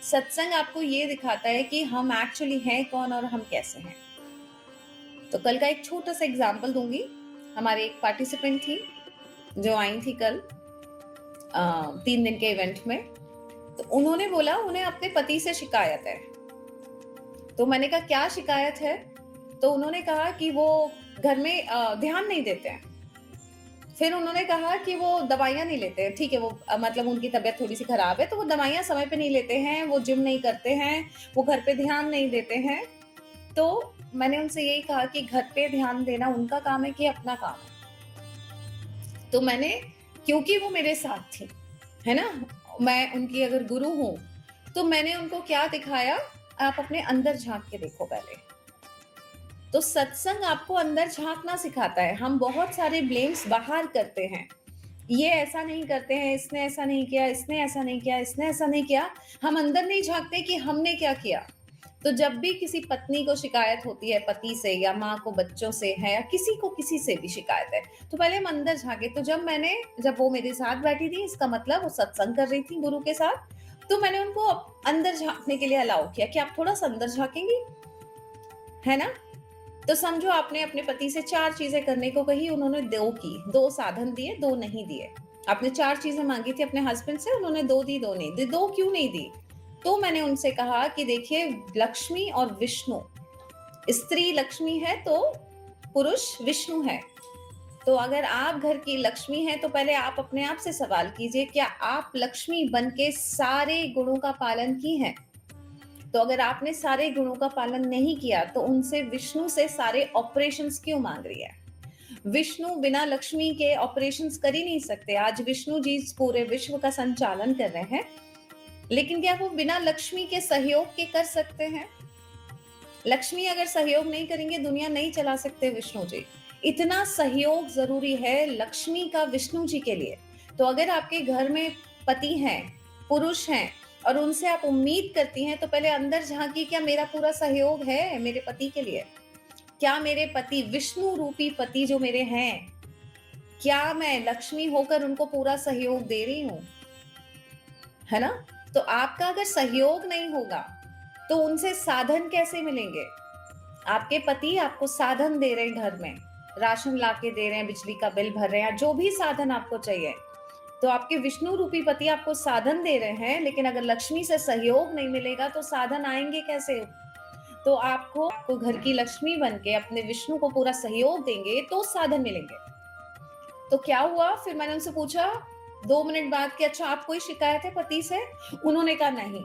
सत्संग आपको ये दिखाता है कि हम एक्चुअली हैं कौन और हम कैसे हैं। तो कल का एक छोटा सा एग्जांपल दूंगी। हमारे एक पार्टिसिपेंट थी जो आई थी कल 3 दिन के इवेंट में। तो उन्होंने बोला उन्हें अपने पति से शिकायत है। तो मैंने कहा क्या शिकायत है? तो उन्होंने कहा कि वो घर में ध्यान नहीं देते हैं। फिर उन्होंने कहा कि वो दवाइयाँ नहीं लेते हैं। ठीक है, वो मतलब उनकी तबीयत थोड़ी-सी खराब है, तो वो दवाइयाँ समय पे नहीं लेते हैं, वो जिम नहीं करते हैं, वो घर पे ध्यान नहीं देते हैं। तो मैंने उनसे यही कहा कि घर पे ध्यान देना उनका काम है कि अपना काम है? तो मैंने, क्योंकि वो मेरे साथ थी, है ना? मैं उनकी अगर गुरु हूँ, तो मैंने उनको क्या दिखाया, आप अपने अंदर झाँक के देखो पहले। तो सत्संग आपको अंदर झाँकना सिखाता है। हम बहुत सारे ब्लेम्स बाहर करते हैं। ये ऐसा नहीं करते हैं, इसने ऐसा नहीं किया, इसने ऐसा नहीं किया, इसने ऐसा नहीं किया। हम अंदर नहीं झाँकते कि हमने क्या किया। तो जब भी किसी पत्नी को शिकायत होती है पति से या माँ को बच्चों से है या किसी को किसी से भी शिकायत है, तो पहले हम अंदर झाँके। तो जब वो मेरे साथ बैठी थी, इसका मतलब वो सत्संग कर रही थी गुरु के साथ, तो मैंने उनको अंदर झाँकने के लिए अलाउ किया कि आप थोड़ा-सा अंदर झाँकेंगी, है ना? तो समझो आपने अपने पति से 4 चीज़ें करने को कही, उन्होंने 2 की, 2 साधन दिए, 2 नहीं दिए। आपने 4 चीज़ें माँगी थी अपने हस्बैंड से, उन्होंने 2 दी, 2 नहीं दी। 2 क्यों नहीं दी? तो मैंने उनसे कहा कि देखिए, लक्ष्मी और विष्णु, स्त्री लक्ष्मी है तो पुरुष विष्णु है। तो अगर आप घर की लक्ष्मी हैं, तो पहले आप अपने आप से सवाल कीजिए, क्या आप लक्ष्मी बन के सारे गुणों का पालन की हैं? तो अगर आपने सारे गुणों का पालन नहीं किया, तो उनसे विष्णु से सारे ऑपरेशंस क्यों मांग रही है? विष्णु बिना लक्ष्मी के ऑपरेशंस कर ही नहीं सकते। आज विष्णु जी पूरे विश्व का संचालन कर रहे हैं, लेकिन क्या वो बिना लक्ष्मी के सहयोग के कर सकते हैं? लक्ष्मी अगर सहयोग नहीं करेंगे, दुनिया नहीं चला सकते विष्णु जी। इतना सहयोग जरूरी है लक्ष्मी का विष्णु जी के लिए। तो अगर आपके घर में पति हैं, पुरुष हैं, और उनसे आप उम्मीद करती हैं, तो पहले अंदर झांकिए, क्या मेरा पूरा सहयोग है मेरे पति के लिए? क्या मेरे पति, विष्णु रूपी पति जो मेरे हैं, क्या मैं लक्ष्मी होकर उनको पूरा सहयोग दे रही हूँ? है ना? तो आपका अगर सहयोग नहीं होगा, तो उनसे साधन कैसे मिलेंगे? आपके पति आपको साधन दे रहे हैं, घर में राशन लाके दे रहे हैं, बिजली का बिल भर रहे हैं, जो भी साधन आपको चाहिए। तो आपके विष्णु रूपी पति आपको साधन दे रहे हैं, लेकिन अगर लक्ष्मी से सहयोग नहीं मिलेगा, तो साधन आएंगे कैसे? तो आपको घर की लक्ष्मी बन के अपने विष्णु को पूरा सहयोग देंगे, तो साधन मिलेंगे। तो क्या हुआ, फिर मैंने उनसे पूछा 2 मिनट बाद कि अच्छा, आप कोई शिकायत है पति से? उन्होंने कहा नहीं।